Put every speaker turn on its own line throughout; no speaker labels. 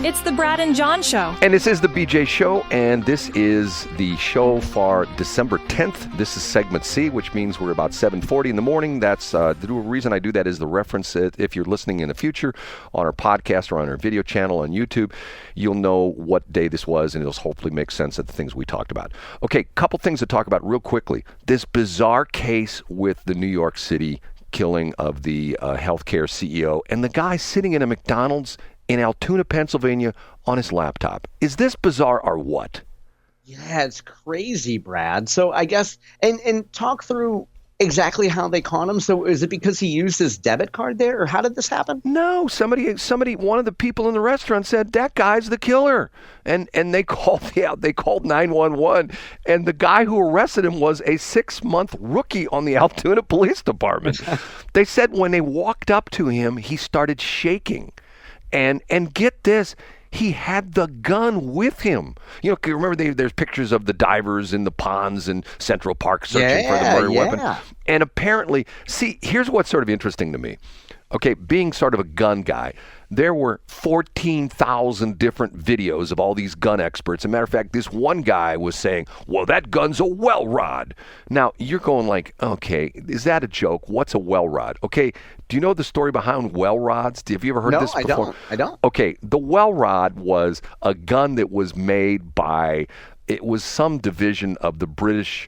It's the Brad and John Show.
And this is the BJ Show, and this is the show for December 10th. This is segment C, which means we're about 7:40 in the morning. That's the reason I do that is the reference. If you're listening in the future on our podcast or on our video channel on YouTube, you'll know what day this was, and it'll hopefully make sense of the things we talked about. Okay, couple things to talk about real quickly. This bizarre case with the New York City killing of the healthcare CEO and the guy sitting in a McDonald's in Altoona, Pennsylvania on his laptop. Is this bizarre or what?
Yeah, it's crazy, Brad. So I guess, and talk through exactly how they caught him. So is it because he used his debit card there, or how did this happen?
No, somebody, one of the people in the restaurant said, that guy's the killer. And they called 911, and the guy who arrested him was a 6-month rookie on the Altoona Police Department. They said when they walked up to him, he started shaking. And get this, he had the gun with him. You know, remember there's pictures of the divers in the ponds in Central Park searching for the murder weapon. And apparently, see, here's what's sort of interesting to me. Okay, being sort of a gun guy, there were 14,000 different videos of all these gun experts. As a matter of fact, this one guy was saying, well, that gun's a well rod. Now, you're going like, okay, is that a joke? What's a well rod? Okay, do you know the story behind well rods? Have you ever heard this before?
No, I don't.
Okay, the well rod was a gun that was made by... It was some division of the British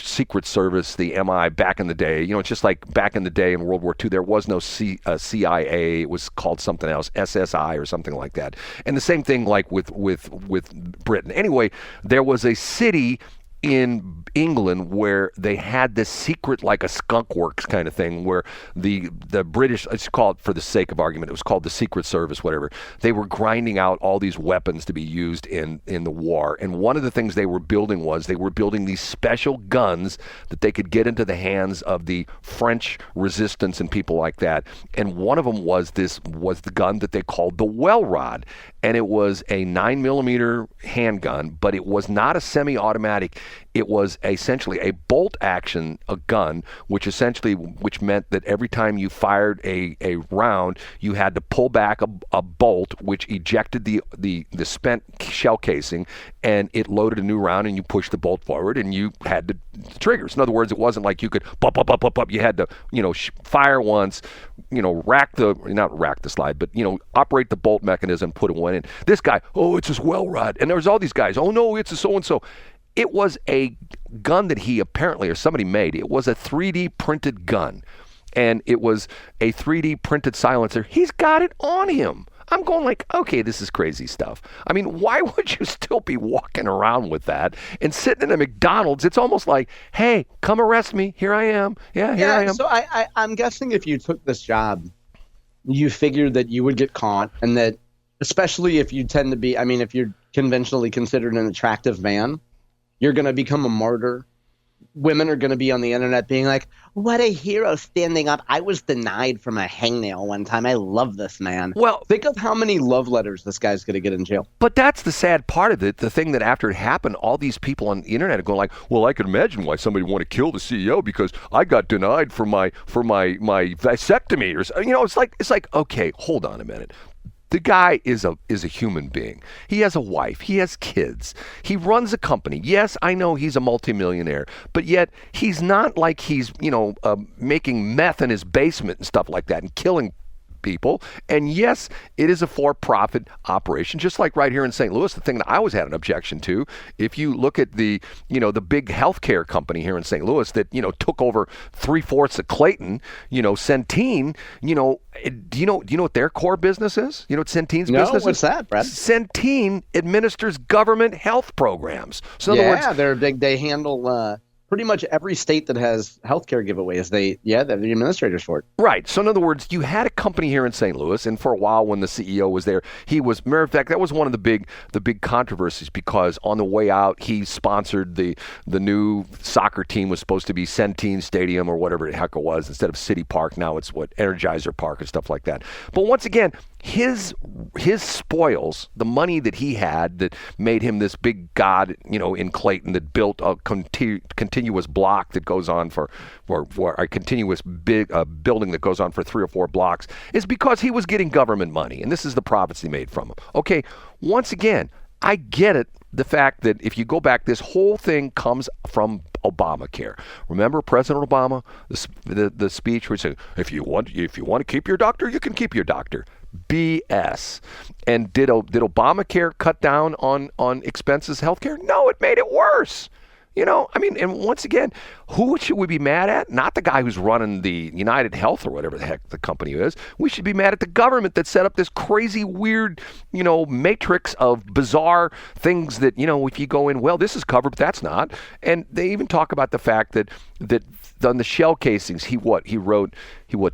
Secret Service, the MI, back in the day. You know, it's just like back in the day in World War II, there was no CIA. It was called something else, SSI or something like that. And the same thing like with Britain. Anyway, there was a city in England where they had this secret, like a skunk works kind of thing, where the British, it's called, for the sake of argument, it was called the Secret Service, whatever. They were grinding out all these weapons to be used in the war. And one of the things they were building these special guns that they could get into the hands of the French resistance and people like that. And one of them was the gun that they called the well rod. And it was a 9mm handgun, but it was not a semi-automatic. It was essentially a bolt action gun, which meant that every time you fired a round, you had to pull back a bolt, which ejected the spent shell casing, and it loaded a new round, and you pushed the bolt forward, and you had the triggers. In other words, it wasn't like you could pop. You had to, fire once, not rack the slide, but operate the bolt mechanism, put one in. This guy, oh, it's his well rod, and there was all these guys. Oh no, it's a so and so. It was a gun that he apparently, or somebody made. It was a 3D printed gun, and it was a 3D printed silencer. He's got it on him. I'm going like, okay, this is crazy stuff. I mean, why would you still be walking around with that and sitting in a McDonald's? It's almost like, hey, come arrest me. Here I am. Yeah, here I am.
So I'm guessing if you took this job, you figured that you would get caught, and that especially if you tend to be, if you're conventionally considered an attractive man, you're going to become a martyr. Women are going to be on the internet being like, what a hero standing up. I was denied from a hangnail one time. I love this man. Well, think of how many love letters this guy's going to get in jail.
But that's the sad part of it. The thing that after it happened, all these people on the internet are going like, well, I can imagine why somebody would want to kill the CEO because I got denied for my vasectomy. Or, it's like, okay, hold on a minute. The guy is a human being. He has a wife. He has kids. He runs a company. Yes, I know he's a multimillionaire, but yet he's not like he's, making meth in his basement and stuff like that and killing people. And yes, it is a for-profit operation, just like right here in St. Louis. The thing that I always had an objection to, if you look at the big healthcare company here in St. Louis that, took over 3/4 of Clayton, Centene, do you know what their core business is? You know what Centene's business is?
No, what's that, Brad?
Centene administers government health programs. So in other words,
they're big. They handle pretty much every state that has healthcare giveaways. They're the administrators for it.
Right. So in other words, you had a company here in St. Louis, and for a while when the CEO was there, matter of fact, that was one of the big controversies because on the way out, he sponsored the new soccer team was supposed to be Centene Stadium or whatever the heck it was instead of City Park. Now it's Energizer Park and stuff like that. But once again, his his spoils, the money that he had that made him this big god, in Clayton, that built a continuous block that goes on for a continuous big building that goes on for 3 or 4 blocks, is because he was getting government money, and this is the profits he made from them. Okay, once again, I get it. The fact that if you go back, this whole thing comes from Obamacare. Remember President Obama, the speech where he said, if you want to keep your doctor, you can keep your doctor. BS. And did Obamacare cut down on expenses, healthcare? No, it made it worse. And once again, who should we be mad at? Not the guy who's running the United Health or whatever the heck the company is. We should be mad at the government that set up this crazy, weird, matrix of bizarre things that, if you go in, well, this is covered, but that's not. And they even talk about the fact that on the shell casings, he wrote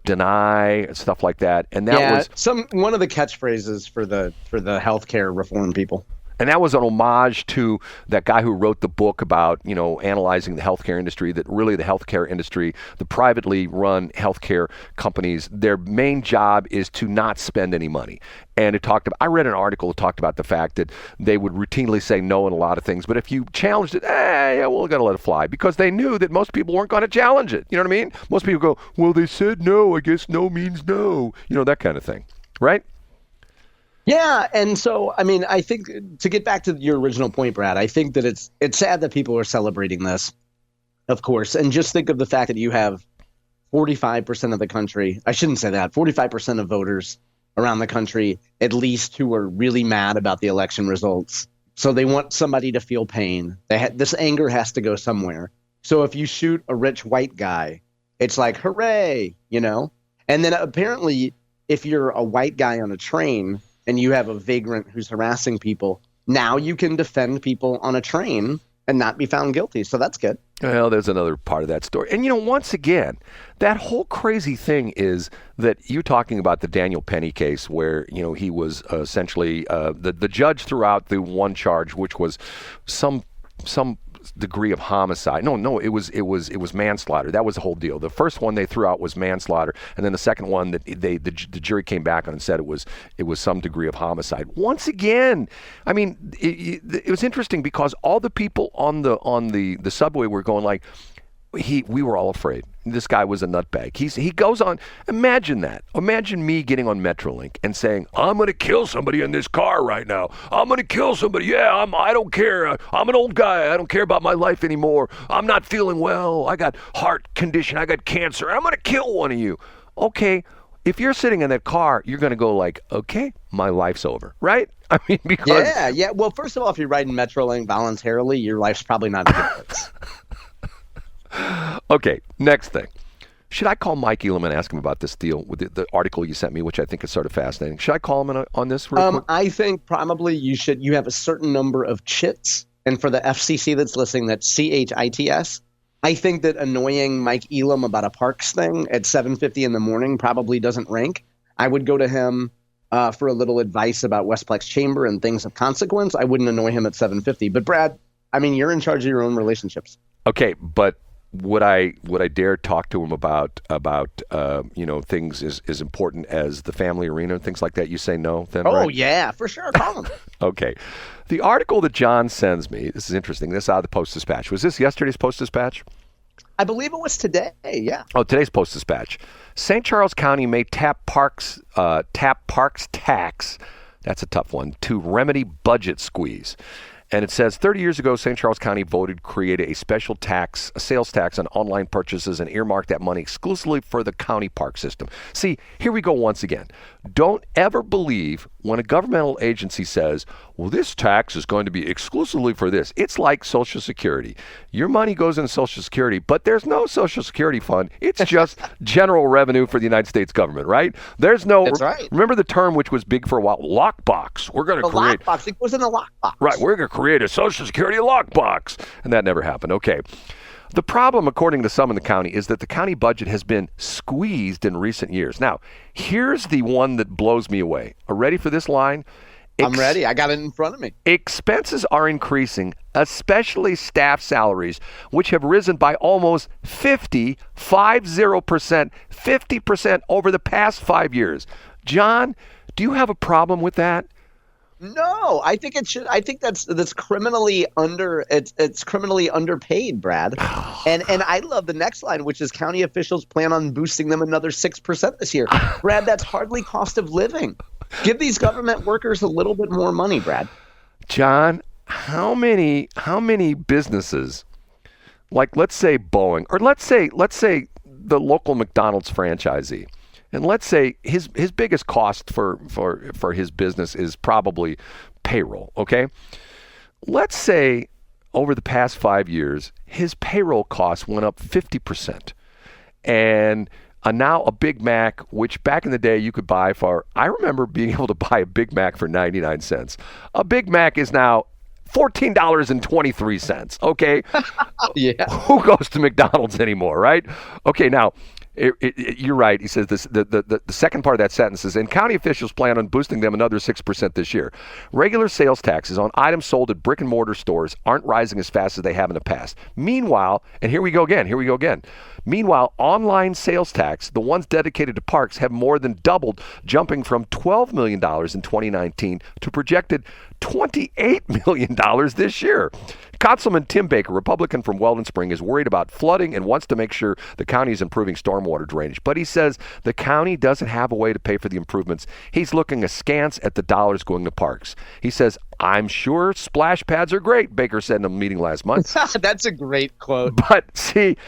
deny and stuff like that. And that was
one of the catchphrases for the healthcare reform people.
And that was an homage to that guy who wrote the book about, analyzing the healthcare industry, that really the healthcare industry, the privately run healthcare companies, their main job is to not spend any money. And I read an article that talked about the fact that they would routinely say no in a lot of things, but if you challenged it, we're going to let it fly, because they knew that most people weren't going to challenge it. You know what I mean? Most people go, well, they said no, I guess no means no, that kind of thing, right?
Yeah, and so, I think, to get back to your original point, Brad, I think that it's sad that people are celebrating this, of course, and just think of the fact that you have 45% of the country, I shouldn't say that, 45% of voters around the country, at least, who are really mad about the election results. So they want somebody to feel pain. This anger has to go somewhere. So if you shoot a rich white guy, it's like, hooray, And then apparently, if you're a white guy on a train and you have a vagrant who's harassing people, now you can defend people on a train and not be found guilty. So that's good.
Well, there's another part of that story. And, once again, that whole crazy thing is that you're talking about the Daniel Penny case where, he was essentially the judge threw out the one charge, which was some degree of homicide. No, it was manslaughter. That was the whole deal. The first one they threw out was manslaughter, and then the second one that the jury came back on and said it was some degree of homicide. Once again, it was interesting because all the people on the subway were going like, we were all afraid. This guy was a nutbag. He goes on. Imagine that. Imagine me getting on Metrolink and saying, I'm going to kill somebody in this car right now. I'm going to kill somebody. Yeah, I don't care. I'm an old guy. I don't care about my life anymore. I'm not feeling well. I got heart condition. I got cancer. I'm going to kill one of you. Okay. If you're sitting in that car, you're going to go like, okay, my life's over, right? Because...
Yeah. Well, first of all, if you're riding Metrolink voluntarily, your life's probably not a good place.
Okay, next thing. Should I call Mike Elam and ask him about this deal with the article you sent me, which I think is sort of fascinating? Should I call him on this real quick?
I think probably you should. You have a certain number of chits, and for the FCC that's listening, that's CHITS. I think that annoying Mike Elam about a parks thing at 7:50 in the morning probably doesn't rank. I would go to him for a little advice about Westplex Chamber and things of consequence. I wouldn't annoy him at 7:50. But Brad, you're in charge of your own relationships.
Okay, but would I dare talk to him about things as important as the family arena and things like that? You say no, then?
Oh,
right?
Yeah, for sure. Call him.
Okay. The article that John sends me, this is interesting. This is out of the Post-Dispatch. Was this yesterday's Post-Dispatch?
I believe it was today, yeah.
Oh, today's Post-Dispatch. St. Charles County may tap parks tax, that's a tough one, to remedy budget squeeze. And it says 30 years ago, St. Charles County voted to create a special tax, a sales tax on online purchases, and earmarked that money exclusively for the county park system. See, here we go once again. Don't ever believe when a governmental agency says, well, this tax is going to be exclusively for this. It's like Social Security. Your money goes into Social Security, but there's no Social Security fund. It's just general revenue for the United States government, right? There's no.
That's right.
Remember the term which was big for a while? Lockbox. We're going to create.
Lockbox. It was in a lockbox.
Right. We're going to create a Social Security lockbox. And that never happened. Okay. The problem, according to some in the county, is that the county budget has been squeezed in recent years. Now, here's the one that blows me away. Are you ready for this line?
I'm ready. I got it in front of me.
Expenses are increasing, especially staff salaries, which have risen by almost 50% over the past 5 years. John, Do you have a problem with that?
No, I think it should. I think that's criminally it's criminally underpaid, Brad. And I love the next line, which is county officials plan on boosting them another 6% this year. Brad, that's hardly cost of living. Give these government workers a little bit more money, Brad.
John, how many businesses, like let's say Boeing, or let's say the local McDonald's franchisee, and let's say his biggest cost for his business is probably payroll, okay? Let's say over the past 5 years, his payroll costs went up 50%. And now a Big Mac, which back in the day you could buy I remember being able to buy a Big Mac for 99 cents. A Big Mac is now $14.23, okay?
Yeah.
Who goes to McDonald's anymore, right? Okay, now, you're right. He says this. The second part of that sentence is, and county officials plan on boosting them another 6% this year. Regular sales taxes on items sold at brick and mortar stores aren't rising as fast as they have in the past. Meanwhile, and here we go again. Meanwhile, online sales tax, the ones dedicated to parks, have more than doubled, jumping from $12 million in 2019 to projected $28 million this year. Councilman Tim Baker, Republican from Weldon Spring, is worried about flooding and wants to make sure the county is improving stormwater drainage. But he says the county doesn't have a way to pay for the improvements. He's looking askance at the dollars going to parks. He says, I'm sure splash pads are great, Baker said in a meeting last month.
That's a great quote.
But see,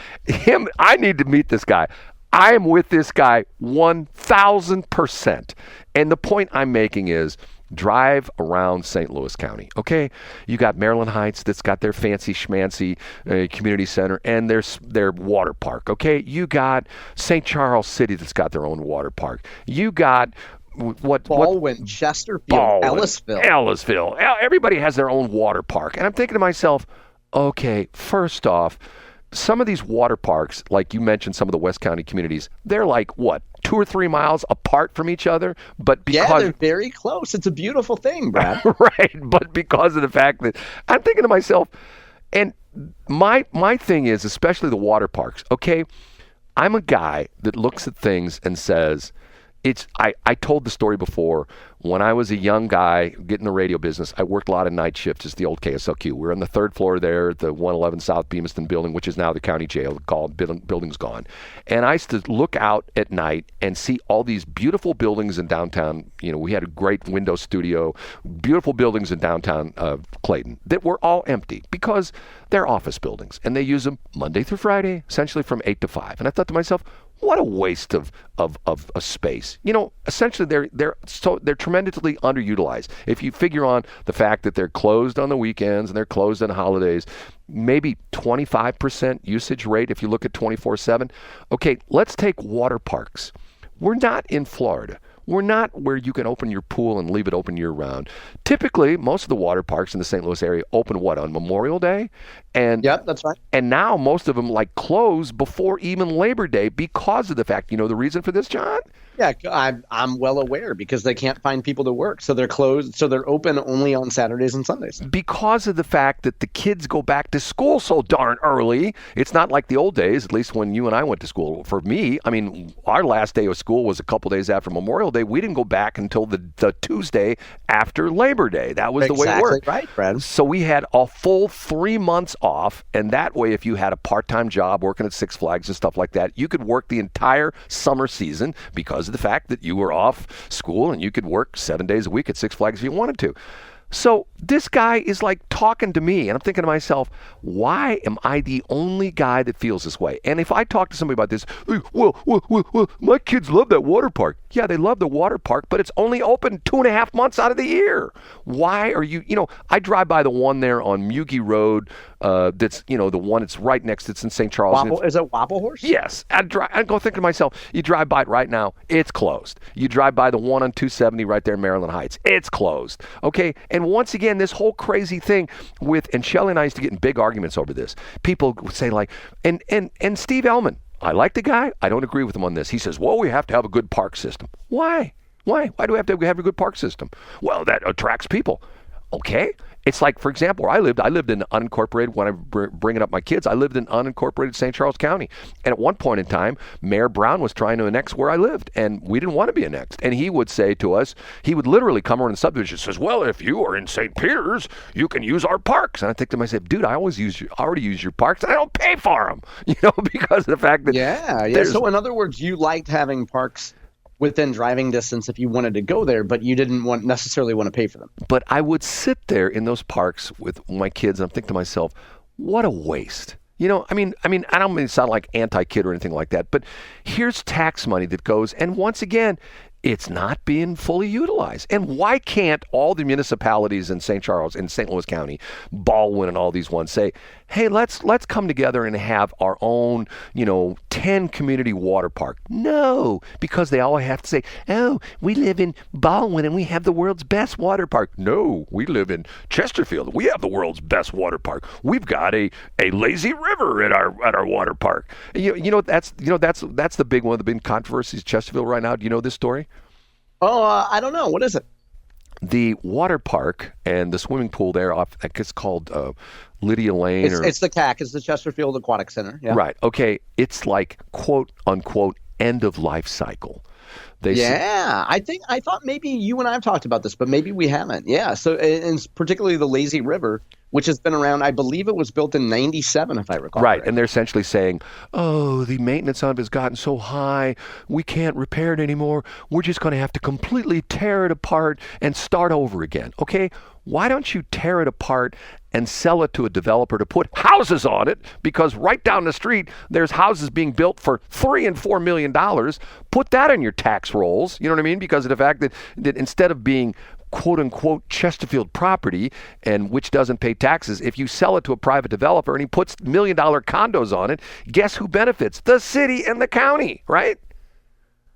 I need to meet this guy. I am with this guy 1,000%. And the point I'm making is, drive around St. Louis County, okay? You got Maryland Heights that's got their fancy schmancy community center and their water park, okay? You got St. Charles City that's got their own water park. You got
Baldwin, Chesterfield,
Ellisville. Everybody has their own water park. And I'm thinking to myself, okay, first off, some of these water parks, like you mentioned, some of the West County communities, they're like, 2 or 3 miles apart from each other? But because
they're very close. It's a beautiful thing, Brad.
Right, but because of the fact that I'm thinking to myself, and my thing is, especially the water parks, okay, I'm a guy that looks at things and says, I told the story before. When I was a young guy getting the radio business, I worked a lot of night shifts. It's the old KSLQ. We're on the 3rd floor there at the 111 South Beamiston building, which is now the county jail. Building's gone. And I used to look out at night and see all these beautiful buildings in downtown. We had a great window studio, beautiful buildings in downtown Clayton that were all empty because they're office buildings. And they use them Monday through Friday, essentially from 8 to 5. And I thought to myself, what a waste of space. Essentially they're tremendously underutilized. If you figure on the fact that they're closed on the weekends and they're closed on holidays, maybe 25% usage rate if you look at 24/7. Okay, let's take water parks. We're not in Florida. We're not where you can open your pool and leave it open year-round. Typically, most of the water parks in the St. Louis area open on Memorial Day?
Yep, that's right.
And now most of them close before even Labor Day because of the fact, the reason for this, John?
Yeah, I'm well aware because they can't find people to work. So they're closed. So they're open only on Saturdays and Sundays.
Because of the fact that the kids go back to school so darn early. It's not like the old days, at least when you and I went to school. For me, our last day of school was a couple days after Memorial Day. We didn't go back until the Tuesday after Labor Day. That was the way it worked.
Exactly right, Brad.
So we had a full 3 months off. And that way, if you had a part-time job working at Six Flags and stuff like that, you could work the entire summer season because of the fact that you were off school and you could work 7 days a week at Six Flags if you wanted to. So this guy is talking to me, and I'm thinking to myself, why am I the only guy that feels this way? And if I talk to somebody about this, well, my kids love that water park. Yeah, they love the water park, but it's only open 2.5 months out of the year. Why are you, I drive by the one there on Mugie Road, that's, the one that's right next, it's in St. Charles.
Is it Wapelhorst?
Yes. I go thinking to myself, you drive by it right now, it's closed. You drive by the one on 270 right there in Maryland Heights, it's closed. Okay, and once again, this whole crazy thing and Shelley and I used to get in big arguments over this. People would say and Steve Ellman, I like the guy, I don't agree with him on this. He says, well, we have to have a good park system. Why? Why do we have to have a good park system? Well, that attracts people. Okay. It's like, for example, where I lived in unincorporated, when I'm bringing up my kids, I lived in unincorporated St. Charles County. And at one point in time, Mayor Brown was trying to annex where I lived, and we didn't want to be annexed. And he would say to us, he would literally come around the subdivision and says, well, if you are in St. Peter's, you can use our parks. And I think to myself, dude, I already use your parks, and I don't pay for them, because of the fact that...
Yeah. So in other words, you liked having parks within driving distance if you wanted to go there, but you didn't necessarily want to pay for them.
But I would sit there in those parks with my kids, and I'm thinking to myself, what a waste. I don't mean to sound like anti-kid or anything like that, but here's tax money that goes, and once again, it's not being fully utilized. And why can't all the municipalities in St. Charles, in St. Louis County, Baldwin and all these ones say, hey, let's come together and have our own, 10 community water park? No, because they all have to say, oh, we live in Baldwin and we have the world's best water park. No, we live in Chesterfield. We have the world's best water park. We've got a lazy river at our water park. That's the big one of the big controversies, Chesterfield right now. Do you know this story?
Oh, I don't know. What is it?
The water park and the swimming pool there, I think it's called Lydia Lane.
It's the CAC. It's the Chesterfield Aquatic Center. Yeah.
Right. Okay. It's like, quote, unquote, end of life cycle.
I thought maybe you and I have talked about this, but maybe we haven't. Yeah. So, and particularly the lazy river, which has been around, I believe it was built in 97, if I recall.
Right. And they're essentially saying, oh, the maintenance on it has gotten so high, we can't repair it anymore. We're just going to have to completely tear it apart and start over again. Okay. Why don't you tear it apart and sell it to a developer to put houses on it? Because right down the street, there's houses being built for $3 and $4 million. Put that in your tax rolls. You know what I mean? Because of the fact that instead of being quote unquote Chesterfield property, and which doesn't pay taxes, if you sell it to a private developer and he puts $1 million condos on it, guess who benefits? The city and the county, right?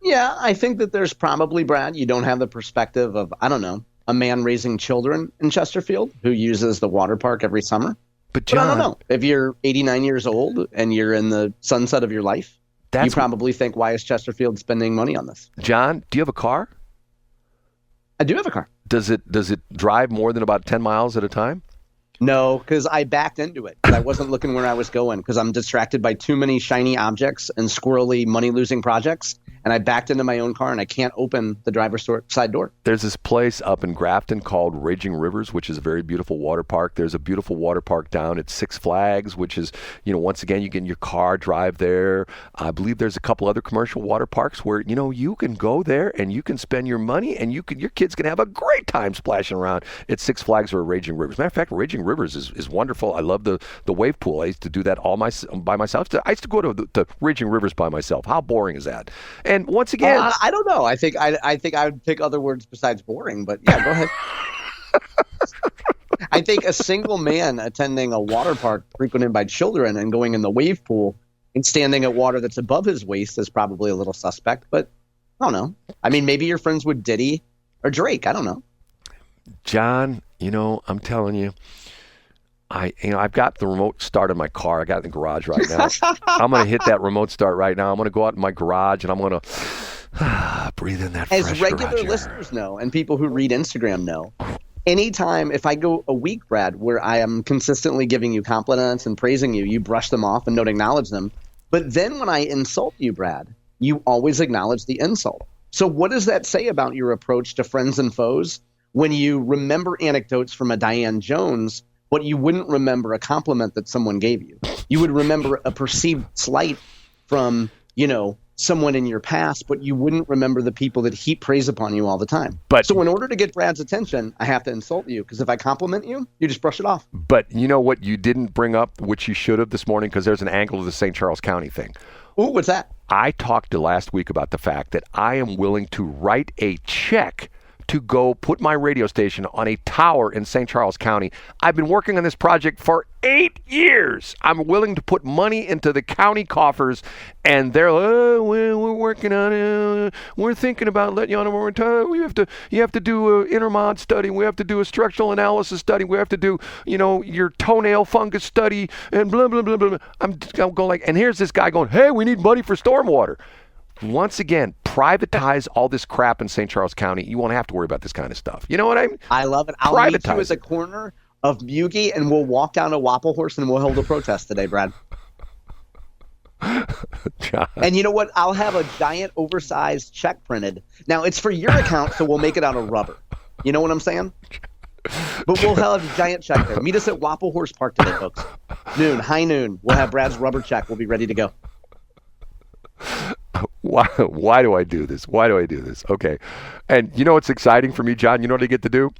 Yeah, I think that there's probably, Brad, you don't have the perspective of, I don't know, a man raising children in Chesterfield who uses the water park every summer.
But John,
I don't know. If you're 89 years old and you're in the sunset of your life, you probably think, why is Chesterfield spending money on this?
John, do you have a car?
I do have a car.
Does it drive more than about 10 miles at a time?
No, because I backed into it. I wasn't looking where I was going because I'm distracted by too many shiny objects and squirrely money-losing projects. And I backed into my own car, and I can't open the driver's side door.
There's this place up in Grafton called Raging Rivers, which is a very beautiful water park. There's a beautiful water park down at Six Flags, which is, once again, you get in your car, drive there. I believe there's a couple other commercial water parks where, you can go there and you can spend your money and your kids can have a great time splashing around at Six Flags or Raging Rivers. Matter of fact, Raging Rivers is wonderful. I love the wave pool. I used to do that by myself. I used to go to the Raging Rivers by myself. How boring is that? And once again,
I don't know. I think I would pick other words besides boring, but yeah, go ahead. I think a single man attending a water park frequented by children and going in the wave pool and standing at water that's above his waist is probably a little suspect, but I don't know. I mean, maybe you're friends with Diddy or Drake. I don't know.
John, I'm telling you, I've got the remote start in my car. I got it in the garage right now. I'm going to hit that remote start right now. I'm going to go out in my garage and I'm going to breathe in that fresh
As regular listeners know, and people who read Instagram know, anytime, if I go a week, Brad, where I am consistently giving you compliments and praising you, you brush them off and don't acknowledge them. But then when I insult you, Brad, you always acknowledge the insult. So what does that say about your approach to friends and foes when you remember anecdotes from a Diane Jones, but you wouldn't remember a compliment that someone gave you? You would remember a perceived slight from, someone in your past, but you wouldn't remember the people that heap praise upon you all the time. So in order to get Brad's attention, I have to insult you, because if I compliment you, you just brush it off.
But you know what you didn't bring up, which you should have this morning, because there's an angle of the St. Charles County thing.
Ooh, what's that?
I talked to last week about the fact that I am willing to write a check to go put my radio station on a tower in St. Charles County. I've been working on this project for 8 years. I'm willing to put money into the county coffers, and they're we're working on it. We're thinking about letting you on a tower. You have to do an intermod study. We have to do a structural analysis study. We have to do your toenail fungus study and blah blah blah blah. I'm going like, and here's this guy going, hey, we need money for stormwater. Once again, privatize all this crap in St. Charles County. You won't have to worry about this kind of stuff. You know what I mean?
I love it. I'll meet you at the corner of Mugi, and we'll walk down to Wapelhorst and we'll hold a protest today, Brad.
John.
And you know what? I'll have a giant oversized check printed. Now, it's for your account, so we'll make it out of rubber. You know what I'm saying? But we'll have a giant check there. Meet us at Wapelhorst Park today, folks. High noon. We'll have Brad's rubber check. We'll be ready to go.
Why do I do this? Why do I do this? Okay. And you know what's exciting for me, John? You know what I get to do?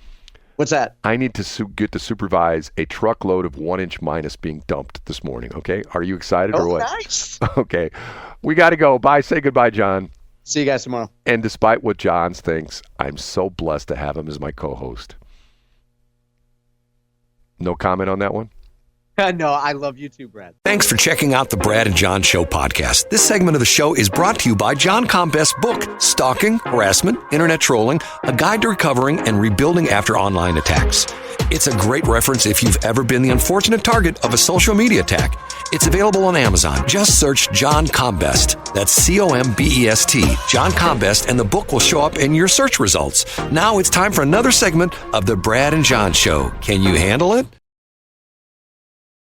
What's that?
I need to get to supervise a truckload of 1-inch minus being dumped this morning, okay? Are you excited or what?
Nice.
Okay. We got to go. Bye. Say goodbye, John.
See you guys tomorrow.
And despite what John thinks, I'm so blessed to have him as my co-host. No comment on that one?
No, I love you too, Brad.
Thanks for checking out the Brad and John Show podcast. This segment of the show is brought to you by John Combest's book, Stalking, Harassment, Internet Trolling, A Guide to Recovering and Rebuilding After Online Attacks. It's a great reference if you've ever been the unfortunate target of a social media attack. It's available on Amazon. Just search John Combest. That's Combest, John Combest, and the book will show up in your search results. Now it's time for another segment of the Brad and John Show. Can you handle it?